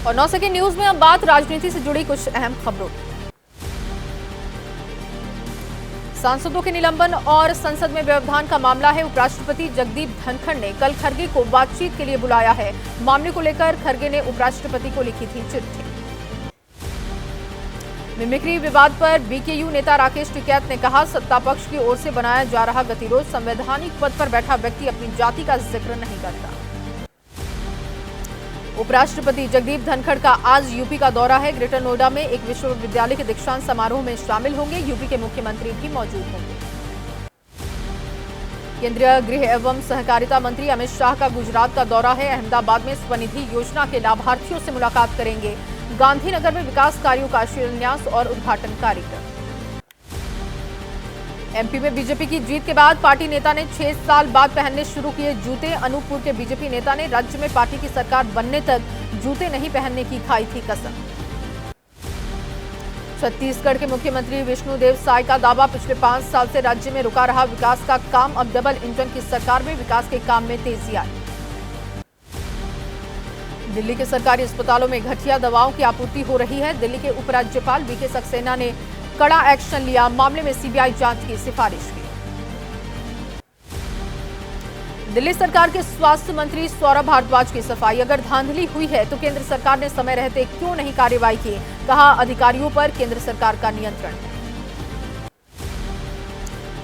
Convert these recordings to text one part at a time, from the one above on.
और 9 second news में अब बात राजनीति से जुड़ी कुछ अहम खबरों की। सांसदों के निलंबन और संसद में व्यवधान का मामला है। उपराष्ट्रपति जगदीप धनखड़ ने कल खरगे को बातचीत के लिए बुलाया है। मामले को लेकर खरगे ने उपराष्ट्रपति को लिखी थी चिट्ठी। मिमिक्री विवाद पर बीकेयू नेता राकेश टिकैत ने कहा, सत्तापक्ष की ओर से बनाया जा रहा गतिरोध संवैधानिक पद पर बैठा व्यक्ति अपनी जाति का जिक्र नहीं करता। उपराष्ट्रपति जगदीप धनखड़ का आज यूपी का दौरा है। ग्रेटर नोएडा में एक विश्वविद्यालय के दीक्षांत समारोह में शामिल होंगे। यूपी के मुख्यमंत्री भी मौजूद होंगे। केंद्रीय गृह एवं सहकारिता मंत्री अमित शाह का गुजरात का दौरा है। अहमदाबाद में स्वनिधि योजना के लाभार्थियों से मुलाकात करेंगे। गांधीनगर में विकास कार्यों का शिलान्यास और उद्घाटन कार्यक्रम। एमपी में बीजेपी की जीत के बाद पार्टी नेता ने 6 साल बाद पहनने शुरू किए जूते। अनूपपुर के बीजेपी नेता ने राज्य में पार्टी की सरकार बनने तक जूते नहीं पहनने की खाई थी कसम। छत्तीसगढ़ के मुख्यमंत्री विष्णुदेव साय का दावा, पिछले 5 साल से राज्य में रुका रहा विकास का काम, अब डबल इंजन की सरकार में विकास के काम में तेजी आई। दिल्ली के सरकारी अस्पतालों में घटिया दवाओं की आपूर्ति हो रही है। दिल्ली के उपराज्यपाल वीके सक्सेना ने कड़ा एक्शन लिया, मामले में सीबीआई जांच की सिफारिश की। दिल्ली सरकार के स्वास्थ्य मंत्री सौरभ भारद्वाज की सफाई, अगर धांधली हुई है तो केंद्र सरकार ने समय रहते क्यों नहीं कार्रवाई की। कहा, अधिकारियों पर केंद्र सरकार का नियंत्रण है।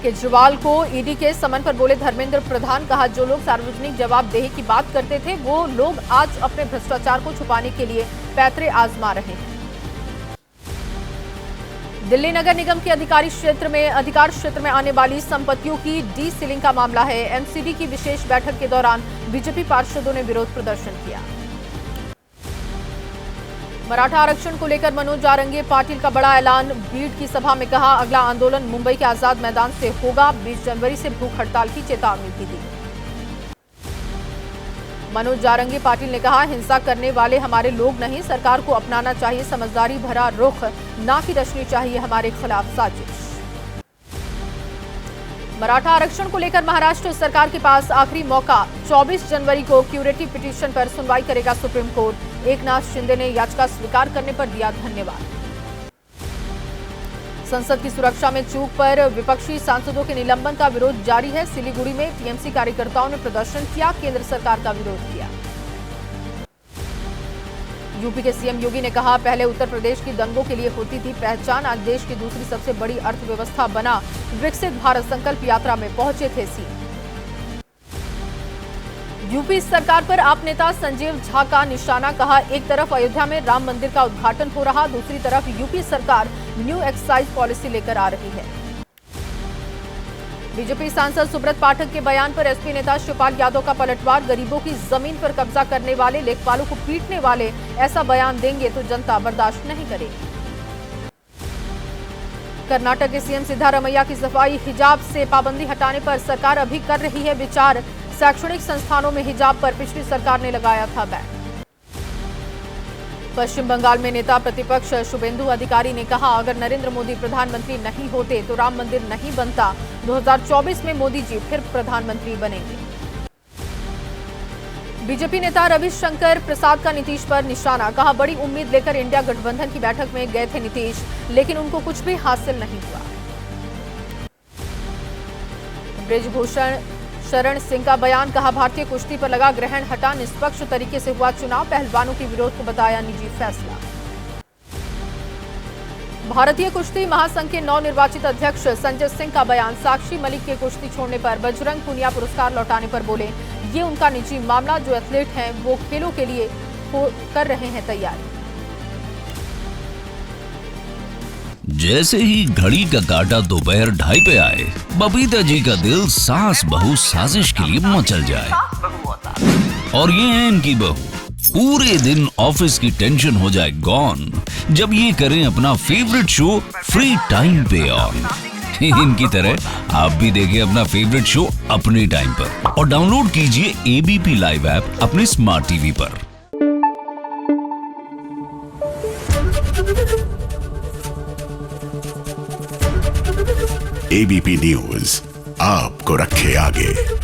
केजरीवाल को ईडी के समन पर बोले धर्मेंद्र प्रधान, कहा, जो लोग सार्वजनिक जवाबदेही की बात करते थे वो लोग आज अपने भ्रष्टाचार को छुपाने के लिए पैतरे आजमा रहे हैं। दिल्ली नगर निगम के अधिकार क्षेत्र में आने वाली संपत्तियों की डी सीलिंग का मामला है। एमसीडी की विशेष बैठक के दौरान बीजेपी पार्षदों ने विरोध प्रदर्शन किया। मराठा आरक्षण को लेकर मनोज जारंगी पाटिल का बड़ा ऐलान। बीड की सभा में कहा, अगला आंदोलन मुंबई के आजाद मैदान से होगा। 20 जनवरी से भूख हड़ताल की चेतावनी भी दी। मनोज जारंगी पाटिल ने कहा, हिंसा करने वाले हमारे लोग नहीं, सरकार को अपनाना चाहिए समझदारी भरा रुख, ना कि रचनी चाहिए हमारे खिलाफ साजिश। मराठा आरक्षण को लेकर महाराष्ट्र सरकार के पास आखिरी मौका, 24 जनवरी को क्यूरेटिव पिटीशन पर सुनवाई करेगा सुप्रीम कोर्ट। एकनाथ शिंदे ने याचिका स्वीकार करने पर दिया धन्यवाद। संसद की सुरक्षा में चूक पर विपक्षी सांसदों के निलंबन का विरोध जारी है। सिलीगुड़ी में टीएमसी कार्यकर्ताओं ने प्रदर्शन किया, केंद्र सरकार का विरोध किया। यूपी के सीएम योगी ने कहा, पहले उत्तर प्रदेश की दंगों के लिए होती थी पहचान, आज देश की दूसरी सबसे बड़ी अर्थव्यवस्था बना। विकसित भारत संकल्प यात्रा में पहुंचे थे सीएम। यूपी सरकार पर आप नेता संजीव झा का निशाना, कहा, एक तरफ अयोध्या में राम मंदिर का उद्घाटन हो रहा, दूसरी तरफ यूपी सरकार न्यू एक्साइज पॉलिसी लेकर आ रही है। बीजेपी सांसद सुब्रत पाठक के बयान पर एसपी नेता शिवपाल यादव का पलटवार, गरीबों की जमीन पर कब्जा करने वाले, लेखपालों को पीटने वाले ऐसा बयान देंगे तो जनता बर्दाश्त नहीं करेगी। कर्नाटक के सीएम सिद्धारमैया की सफाई, हिजाब से पाबंदी हटाने पर सरकार अभी कर रही है विचार। शैक्षणिक संस्थानों में हिजाब पर पिछली सरकार ने लगाया था बैन। पश्चिम बंगाल में नेता प्रतिपक्ष शुभेंदु अधिकारी ने कहा, अगर नरेंद्र मोदी प्रधानमंत्री नहीं होते तो राम मंदिर नहीं बनता। 2024 में मोदी जी फिर प्रधानमंत्री बनेंगे। बीजेपी नेता रविशंकर प्रसाद का नीतीश पर निशाना, कहा, बड़ी उम्मीद लेकर इंडिया गठबंधन की बैठक में गए थे नीतीश, लेकिन उनको कुछ भी हासिल नहीं हुआ। ब्रिजभूषण शरण सिंह का बयान, कहा, भारतीय कुश्ती पर लगा ग्रहण हटा, निष्पक्ष तरीके से हुआ चुनाव, पहलवानों के विरोध को बताया निजी फैसला। भारतीय कुश्ती महासंघ के नवनिर्वाचित अध्यक्ष संजय सिंह का बयान, साक्षी मलिक के कुश्ती छोड़ने पर बजरंग पुनिया पुरस्कार लौटाने पर बोले, ये उनका निजी मामला, जो एथलीट हैं वो खेलों के लिए कर रहे हैं तैयारी। जैसे ही घड़ी का काटा दोपहर 2:30 पे आए, बबीता जी का दिल सास बहू साजिश के लिए मचल जाए। और ये है इनकी बहू, पूरे दिन ऑफिस की टेंशन हो जाए गॉन जब ये करें अपना फेवरेट शो फ्री टाइम पे ऑन। इनकी तरह आप भी देखिए अपना फेवरेट शो अपने टाइम पर और डाउनलोड कीजिए एबीपी लाइव ऐप अपने स्मार्ट टीवी पर। एबीपी न्यूज आपको रखे आगे।